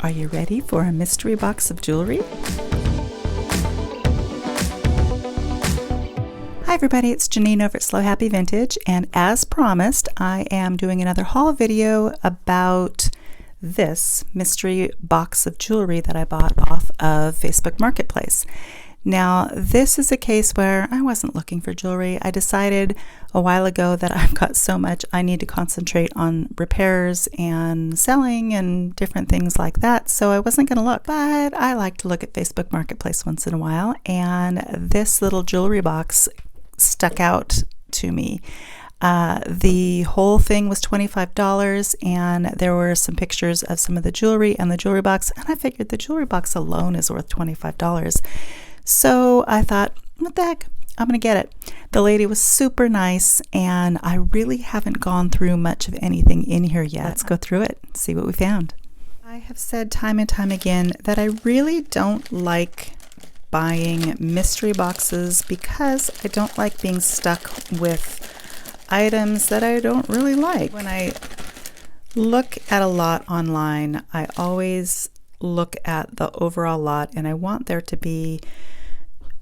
Are you ready for a mystery box of jewelry? Hi everybody, it's Janine over at Slow Happy Vintage, and as promised, I am doing another haul video about this mystery box of jewelry that I bought off of Facebook Marketplace. Now, this is a case where I wasn't looking for jewelry. I decided a while ago that I've got so much I need to concentrate on repairs and selling and different things like that, so I wasn't going to look. But I like to look at Facebook Marketplace once in a while, and this little jewelry box stuck out to me. The whole thing was $25, and there were some pictures of some of the jewelry and the jewelry box, and I figured the jewelry box alone is worth $25. So I thought, what the heck, I'm gonna get it. The lady was super nice, and I really haven't gone through much of anything in here yet. Let's go through it, see what we found. I have said time and time again that I really don't like buying mystery boxes because I don't like being stuck with items that I don't really like. When I look at a lot online, I always look at the overall lot, and I want there to be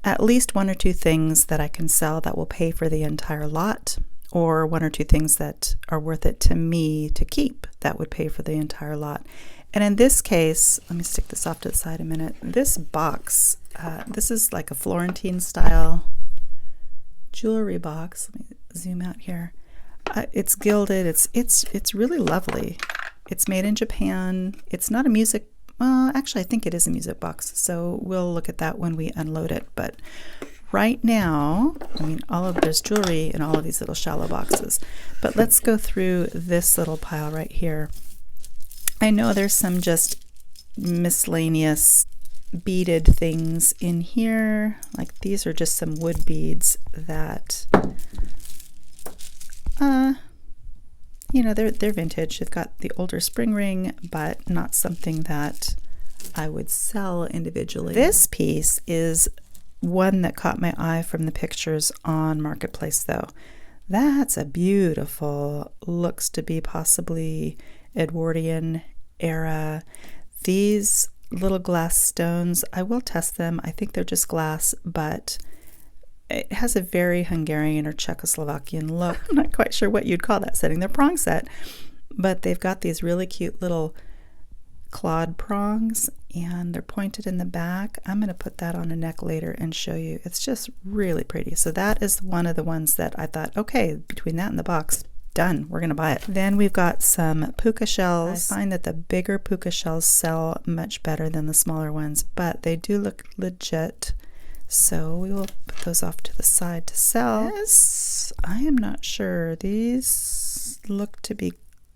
at least one or two things that I can sell that will pay for the entire lot, or one or two things that are worth it to me to keep that would pay for the entire lot. And in this case, let me stick this off to the side a minute. This box, this is like a Florentine style jewelry box. Let me zoom out here. It's gilded. It's really lovely. It's made in Japan. It's not a music. Well, actually, I think it is a music box, so we'll look at that when we unload it. But right now, I mean, there's jewelry in all of these little shallow boxes. But let's go through this little pile right here. I know there's some just miscellaneous beaded things in here. Like these are just some wood beads that, you know, they're vintage. They've got the older spring ring, but not something that I would sell individually. This piece is one that caught my eye from the pictures on Marketplace, though. That's a beautiful, looks to be possibly Edwardian era. These little glass stones, I will test them. I think they're just glass, but it has a very Hungarian or Czechoslovakian look. I'm not quite sure what you'd call that setting. They're prong set, but they've got these really cute little clawed prongs, and they're pointed in the back. I'm going to put that on a neck later and show you. It's just really pretty. So that is one of the ones that I thought, okay, between that and the box, done, we're going to buy it. Then we've got some puka shells. I find that the bigger puka shells sell much better than the smaller ones, but they do look legit. So we will put those off to the side to sell. This, I am not sure. These look to be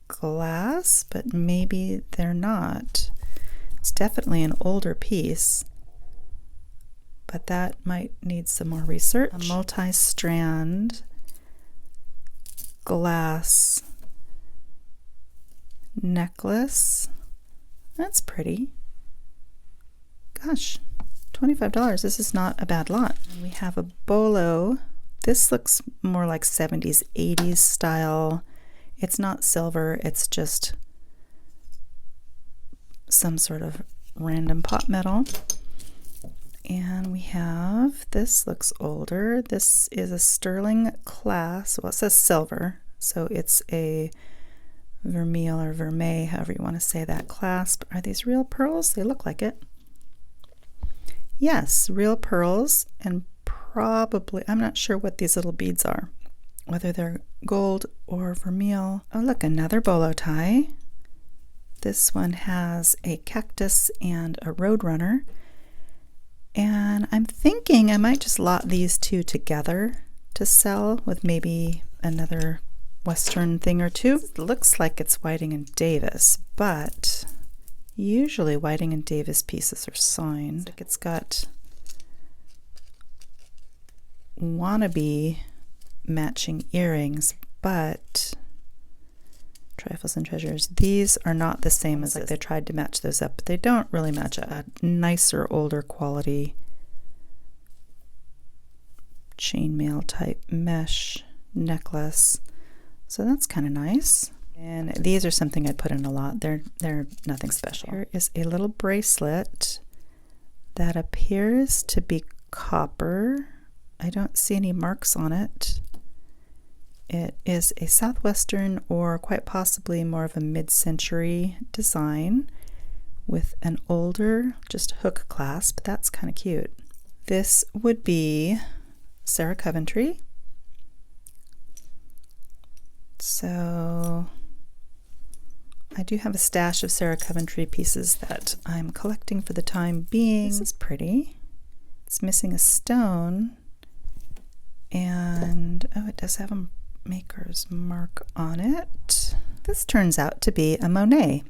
glass, but maybe they're not. It's definitely an older piece, but that might need some more research. A multi-strand glass necklace. That's pretty. Gosh. $25. This is not a bad lot. And we have a bolo. This looks more like 70s, 80s style. It's not silver, it's just some sort of random pot metal. And we have, this looks older. This is a sterling class. Well, it says silver, so it's a vermeil or vermeil, however you want to say that, clasp. Are these real pearls? They look like it. Yes, real pearls, and probably, I'm not sure what these little beads are, whether they're gold or vermeil. Oh, look, another bolo tie. This one has a cactus and a roadrunner. And I'm thinking I might just lot these two together to sell with maybe another Western thing or two. It looks like it's Whiting and Davis, but usually Whiting and Davis pieces are signed. It's got wannabe matching earrings, but Trifles and Treasures, these are not the same as, like, they tried to match those up, but they don't really match a nicer, older quality chainmail type mesh necklace. So that's kind of nice. And these are something I'd put in a lot. They're nothing special. Here is a little bracelet that appears to be copper. I don't see any marks on it. It is a southwestern or quite possibly more of a mid-century design with an older just hook clasp. That's kind of cute. This would be Sarah Coventry. So I do have a stash of Sarah Coventry pieces that I'm collecting for the time being. This is pretty. It's missing a stone, and oh, it does have a maker's mark on it. This turns out to be a Monet.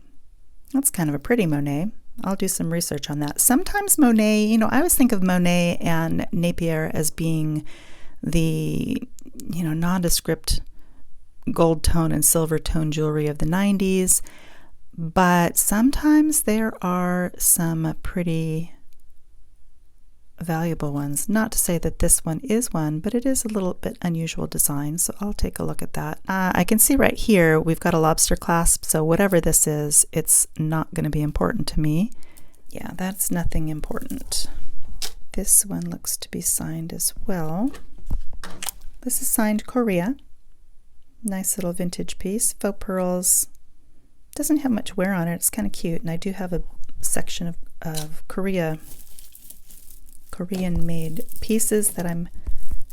That's kind of a pretty Monet. I'll do some research on that. Sometimes Monet, you know, I always think of Monet and Napier as being the, you know, nondescript gold tone and silver tone jewelry of the 90s, but sometimes there are some pretty valuable ones. Not to say that this one is one, but it is a little bit unusual design, so I'll take a look at that. I can see right here we've got a lobster clasp, so whatever this is, it's not going to be important to me. Yeah, that's nothing important. This one looks to be signed as well. This is signed Korea. Nice little vintage piece, faux pearls. Doesn't have much wear on it. It's kind of cute, and I do have a section of Korean-made pieces that I'm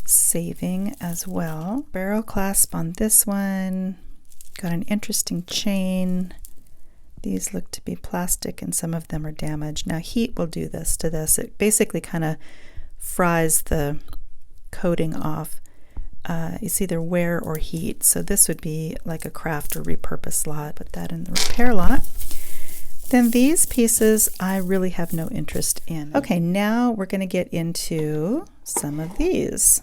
saving as well. Barrel clasp on this one. Got an interesting chain. These look to be plastic, and some of them are damaged. Now heat will do this to this. It basically kind of fries the coating off. It's either wear or heat, so this would be like a craft or repurpose lot. Put that in the repair lot. Then these pieces I really have no interest in. Okay, now we're going to get into some of these.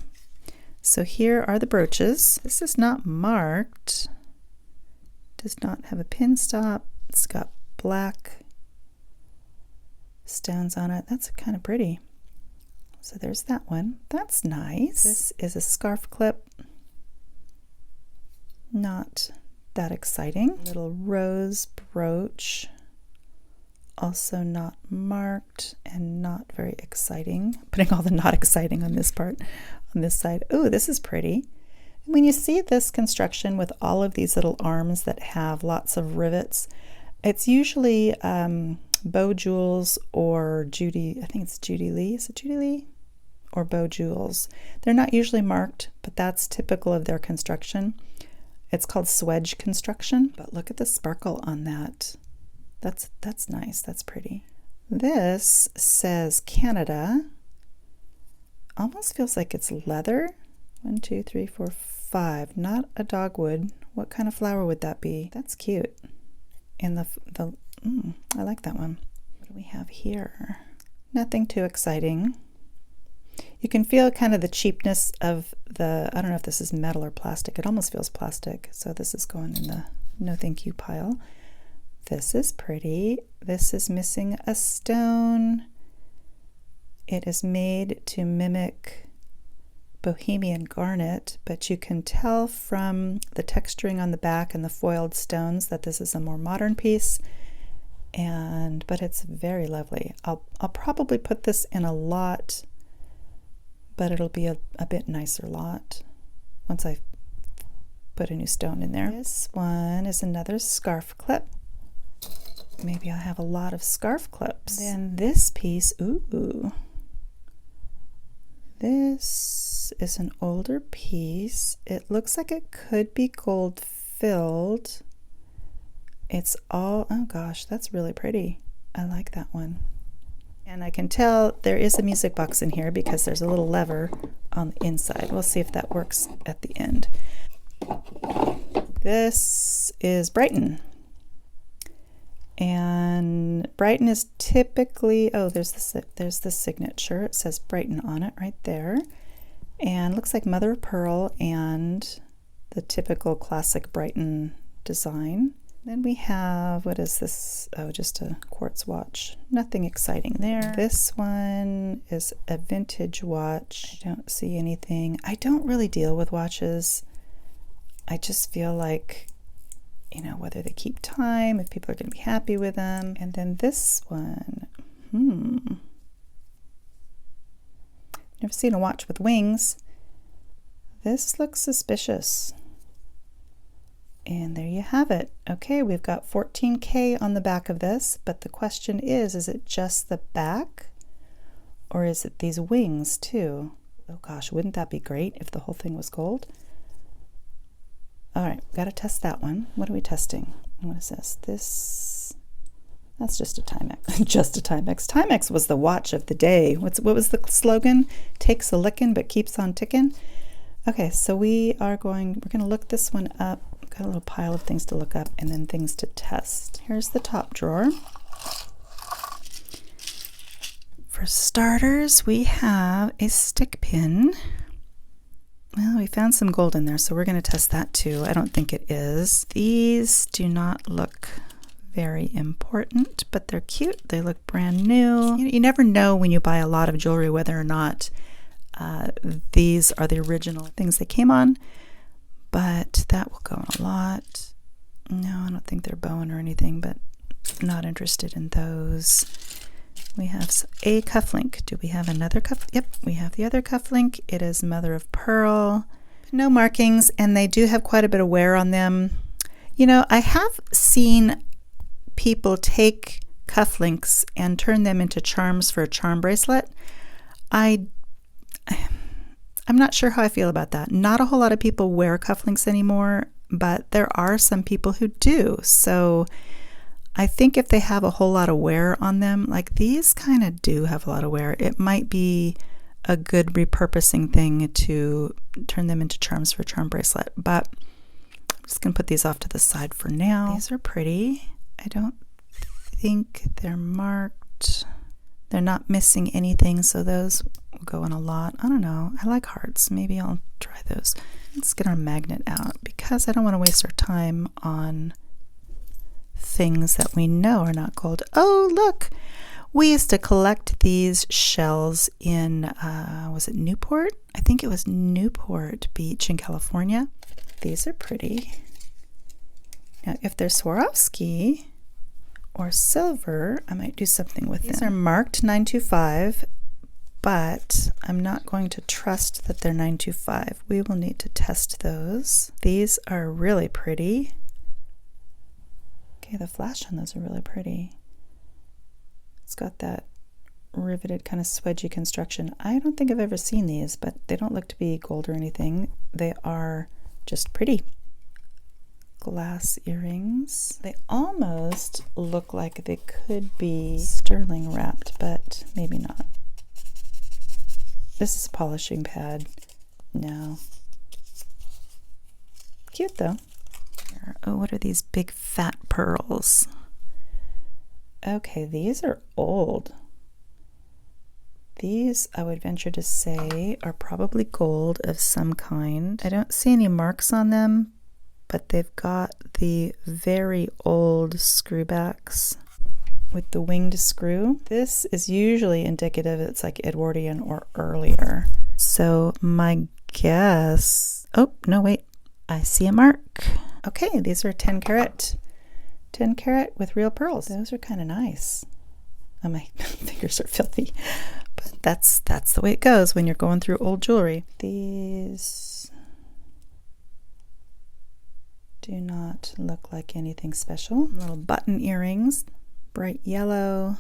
So here are the brooches. This is not marked. Does not have a pin stop. It's got black stones on it. That's kind of pretty. So there's that one. That's nice. This is a scarf clip. Not that exciting. Little rose brooch. Also not marked and not very exciting. Putting all the not exciting on this part, on this side. Oh, this is pretty. When you see this construction with all of these little arms that have lots of rivets, it's usually Beau Jewels or Judy, I think it's Judy Lee. Is it Judy Lee? Or Beau Jewels. They're not usually marked, but that's typical of their construction. It's called swedge construction, but look at the sparkle on that. That's nice. That's pretty. This says Canada. Almost feels like it's leather. 1, 2, 3, 4, 5. Not a dogwood. What kind of flower would that be? That's cute. And I like that one. What do we have here? Nothing too exciting. You can feel kind of the cheapness of the, I don't know if this is metal or plastic. It almost feels plastic. So this is going in the no thank you pile. This is pretty. This is missing a stone. It is made to mimic Bohemian garnet, but you can tell from the texturing on the back and the foiled stones that this is a more modern piece. But it's very lovely. I'll probably put this in a lot, but it'll be a bit nicer lot once I put a new stone in there. This one is another scarf clip. Maybe I'll have a lot of scarf clips. Then this piece, ooh. This is an older piece. It looks like it could be gold filled. It's all, oh gosh, that's really pretty. I like that one. And I can tell there is a music box in here because there's a little lever on the inside. We'll see if that works at the end. This is Brighton. And Brighton is typically, oh, there's the signature. It says Brighton on it right there. And looks like mother of pearl and the typical classic Brighton design. Then we have, what is this? Oh, just a quartz watch. Nothing exciting there. This one is a vintage watch. I don't see anything. I don't really deal with watches. I just feel like, you know, whether they keep time, if people are going to be happy with them. And then this one, never seen a watch with wings. This looks suspicious. And there you have it. Okay, we've got 14K on the back of this, but the question is it just the back or is it these wings too? Oh gosh, wouldn't that be great if the whole thing was gold? All right, got to test that one. What are we testing? What is this? That's just a Timex. Just a Timex. Timex was the watch of the day. What was the slogan? Takes a licking but keeps on ticking. Okay, so we're going to look this one up. Got a little pile of things to look up and then things to test. Here's the top drawer. For starters, we have a stick pin. Well, we found some gold in there, so we're going to test that too. I don't think it is. These do not look very important, but they're cute. They look brand new. You never know when you buy a lot of jewelry whether or not these are the original things they came on. But that will go on a lot. No, I don't think they're bone or anything, but not interested in those. We have a cufflink. Do we have another cuff? Yep, we have the other cufflink. It is mother of pearl. No markings, and they do have quite a bit of wear on them. You know, I have seen people take cufflinks and turn them into charms for a charm bracelet. I'm not sure how I feel about that. Not a whole lot of people wear cufflinks anymore, but there are some people who do. So I think if they have a whole lot of wear on them, like these kind of do have a lot of wear, it might be a good repurposing thing to turn them into charms for a charm bracelet. But I'm just going to put these off to the side for now. These are pretty. I don't think they're marked. They're not missing anything, so those will go in a lot. I don't know. I like hearts. Maybe I'll try those. Let's get our magnet out because I don't want to waste our time on things that we know are not gold. Oh, look. We used to collect these shells in, was it Newport? I think it was Newport Beach in California. These are pretty. Now, if they're Swarovski or silver, I might do something with them. These are marked 925, but I'm not going to trust that they're 925. We will need to test those. These are really pretty. Okay, the flash on those are really pretty. It's got that riveted kind of swedgy construction. I don't think I've ever seen these, but they don't look to be gold or anything. They are just pretty. Glass earrings. They almost look like they could be sterling wrapped, but maybe not. This is a polishing pad. No. Cute though. Oh, what are these big fat pearls? Okay, these are old. These, I would venture to say, are probably gold of some kind. I don't see any marks on them, but they've got the very old screwbacks with the winged screw. This is usually indicative it's like Edwardian or earlier. So my guess, oh, no, wait, I see a mark. Okay, these are 10 karat with real pearls. Those are kind of nice. Oh, my fingers are filthy, but that's the way it goes when you're going through old jewelry. These do not look like anything special. Little button earrings, bright yellow.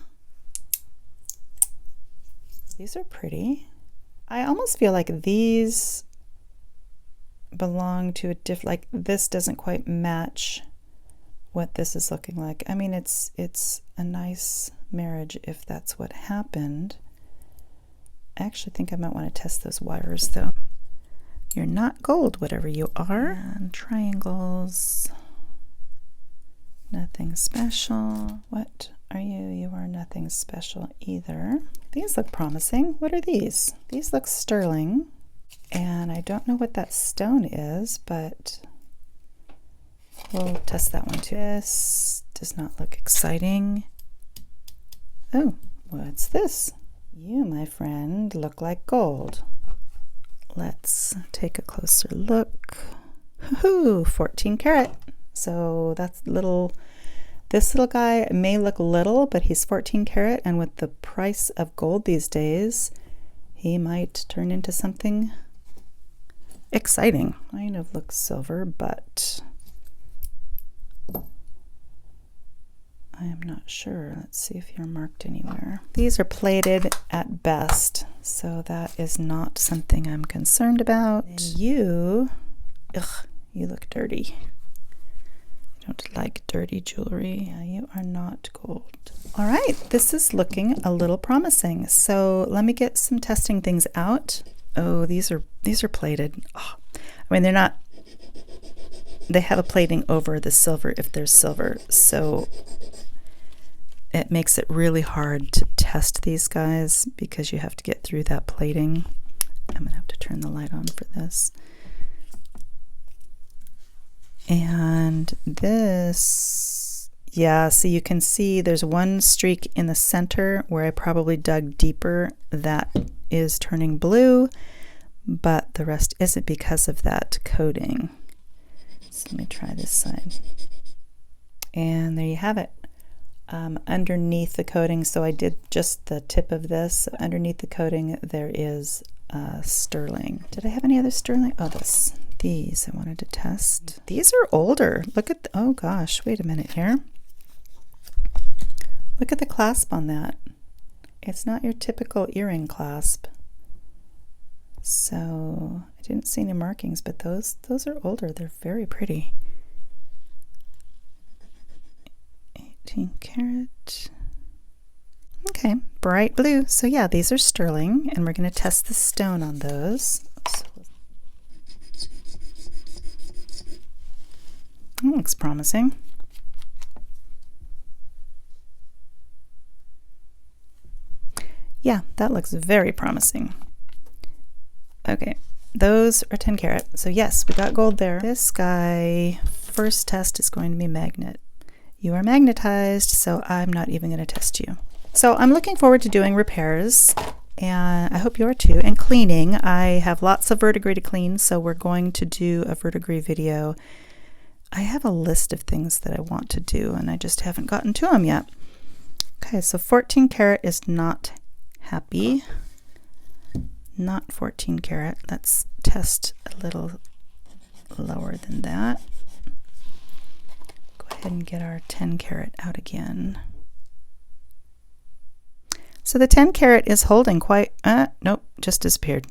These are pretty. I almost feel like these belong to a like this doesn't quite match what this is looking like. I mean, it's a nice marriage if that's what happened. I actually think I might want to test those wires though. You're not gold, whatever you are. And triangles. Nothing special. What are you? You are nothing special either. These look promising. What are these? These look sterling. And I don't know what that stone is, but we'll test that one too. This does not look exciting. Oh, what's this? You, my friend, look like gold. Let's take a closer look. Ooh, 14 karat. So that's little. This little guy may look little, but he's 14 karat, and with the price of gold these days, he might turn into something exciting. Kind of looks silver, but I am not sure. Let's see if you're marked anywhere. These are plated at best, so that is not something I'm concerned about. And you look dirty. I don't like dirty jewelry. Yeah, you are not gold. All right, this is looking a little promising. So let me get some testing things out. Oh, these are plated. Oh, I mean, they're not. They have a plating over the silver if there's silver, so it makes it really hard to test these guys because you have to get through that plating. I'm gonna have to turn the light on for this. And this, yeah, so you can see there's one streak in the center where I probably dug deeper that is turning blue, but the rest isn't because of that coating. So let me try this side. And there you have it. Underneath the coating, so I did just the tip of this. Underneath the coating there is sterling. Did I have any other sterling? Oh, these I wanted to test. These are older. Look at oh gosh, wait a minute here. Look at the clasp on that. It's not your typical earring clasp. So I didn't see any markings, but those are older. They're very pretty. 18 karat. Okay, bright blue. So yeah, these are sterling, and we're going to test the stone on those. That looks promising. Yeah, that looks very promising. Okay, those are 10 karat. So yes, we got gold there. This guy, first test is going to be magnet. You are magnetized, so I'm not even going to test you. So I'm looking forward to doing repairs, and I hope you are too, and cleaning. I have lots of verdigris to clean, so we're going to do a verdigris video. I have a list of things that I want to do, and I just haven't gotten to them yet. Okay, so 14 karat is not happy. Not 14 karat. Let's test a little lower than that. Go ahead and get our 10 karat out again. So the 10 karat is holding quite, nope, just disappeared.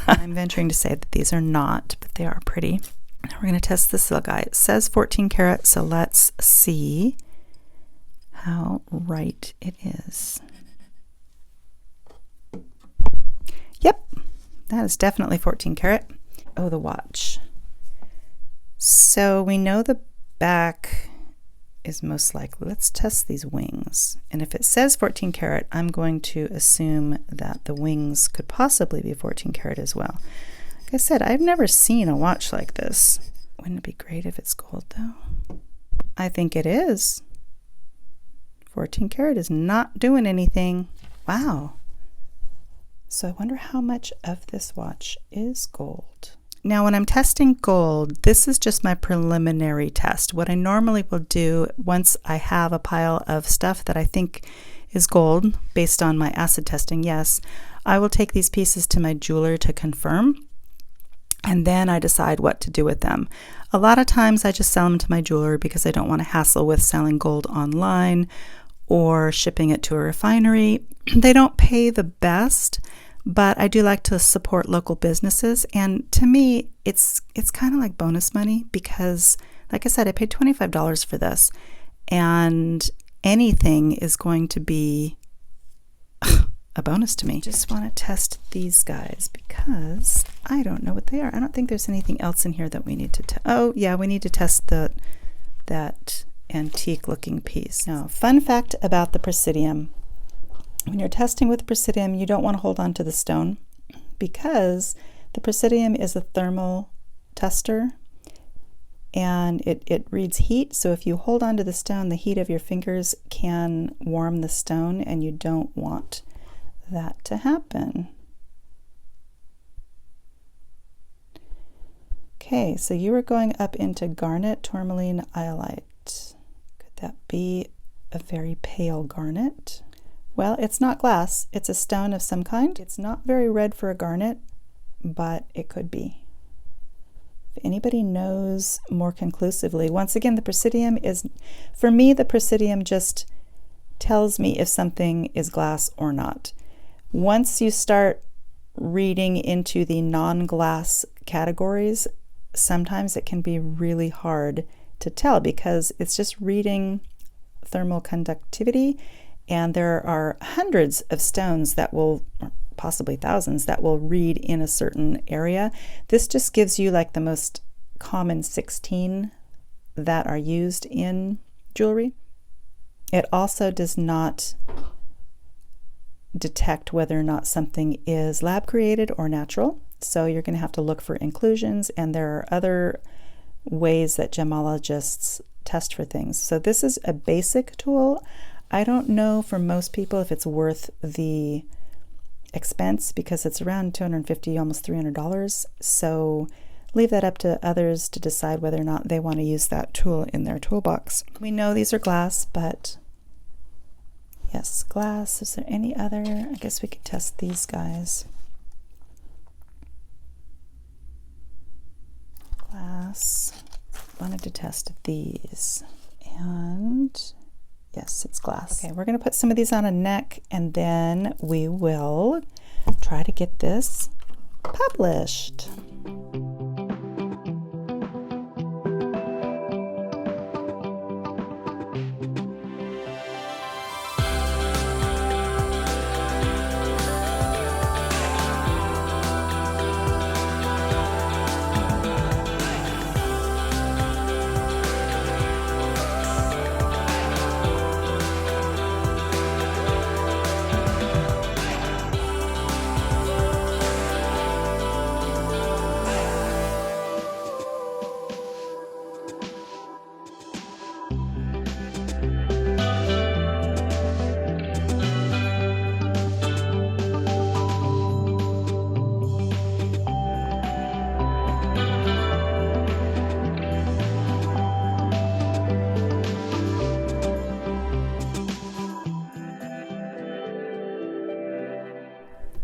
I'm venturing to say that these are not, but they are pretty. Now we're going to test this little guy. It says 14 karat, so let's see how right it is. Yep, that is definitely 14 karat. Oh, the watch. So we know the back is most likely. Let's test these wings. And if it says 14 karat, I'm going to assume that the wings could possibly be 14 karat as well. Like I said, I've never seen a watch like this. Wouldn't it be great if it's gold though? I think it is. 14 karat is not doing anything. Wow. So I wonder how much of this watch is gold. Now when I'm testing gold, this is just my preliminary test. What I normally will do once I have a pile of stuff that I think is gold based on my acid testing, yes, I will take these pieces to my jeweler to confirm, and then I decide what to do with them. A lot of times I just sell them to my jeweler because I don't want to hassle with selling gold online or shipping it to a refinery. They don't pay the best, but I do like to support local businesses, and to me it's kind of like bonus money because, like I said, I paid $25 for this, and anything is going to be a bonus to me. Just want to test these guys because I don't know what they are. I don't think there's anything else in here that we need to oh yeah, we need to test that antique looking piece. Now, fun fact about the Presidium. When you're testing with Presidium, you don't want to hold on to the stone because the Presidium is a thermal tester and it reads heat. So if you hold on to the stone, the heat of your fingers can warm the stone, and you don't want that to happen. Okay, so you were going up into garnet, tourmaline, iolite. Could that be a very pale garnet? Well, it's not glass. It's a stone of some kind. It's not very red for a garnet, but it could be. If anybody knows more conclusively, once again, the presidium is, for me, the presidium just tells me if something is glass or not. Once you start reading into the non-glass categories, sometimes it can be really hard to tell because it's just reading thermal conductivity, and there are hundreds of stones that will, or possibly thousands, that will read in a certain area. This just gives you like the most common 16 that are used in jewelry. It also does not detect whether or not something is lab created or natural. So you're going to have to look for inclusions, and there are other ways that gemologists test for things. So this is a basic tool. I don't know for most people if it's worth the expense because it's around $250, almost $300. So leave that up to others to decide whether or not they want to use that tool in their toolbox. We know these are glass, but yes, glass. Is there any other? I guess we could test these guys. Glass. Wanted to test these. And yes, it's glass. Okay, we're going to put some of these on a neck, and then we will try to get this published.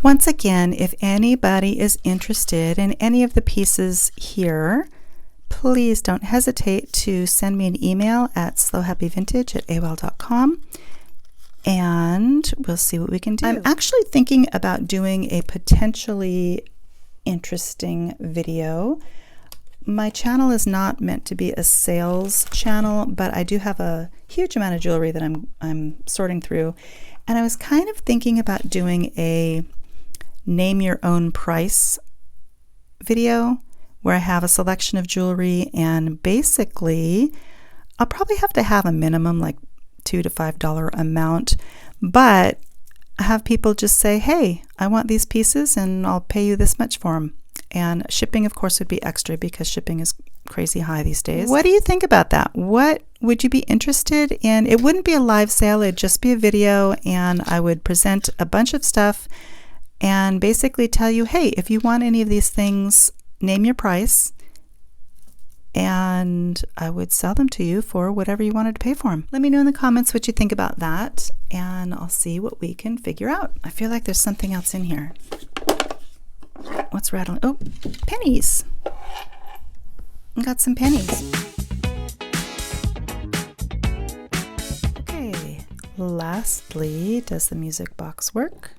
Once again, if anybody is interested in any of the pieces here, please don't hesitate to send me an email at slowhappyvintage@aol.com, and we'll see what we can do. I'm actually thinking about doing a potentially interesting video. My channel is not meant to be a sales channel, but I do have a huge amount of jewelry that I'm sorting through, and I was kind of thinking about doing a name your own price video where I have a selection of jewelry, and basically I'll probably have to have a minimum like $2 to $5 amount, but have people just say, hey, I want these pieces and I'll pay you this much for them. And shipping, of course, would be extra because shipping is crazy high these days. What do you think about that? What would you be interested in? It wouldn't be a live sale, it'd just be a video, and I would present a bunch of stuff and basically tell you, hey, if you want any of these things, name your price, and I would sell them to you for whatever you wanted to pay for them. Let me know in the comments what you think about that, and I'll see what we can figure out. I feel like there's something else in here. What's rattling? Oh, pennies. I got some pennies. Okay, lastly, does the music box work?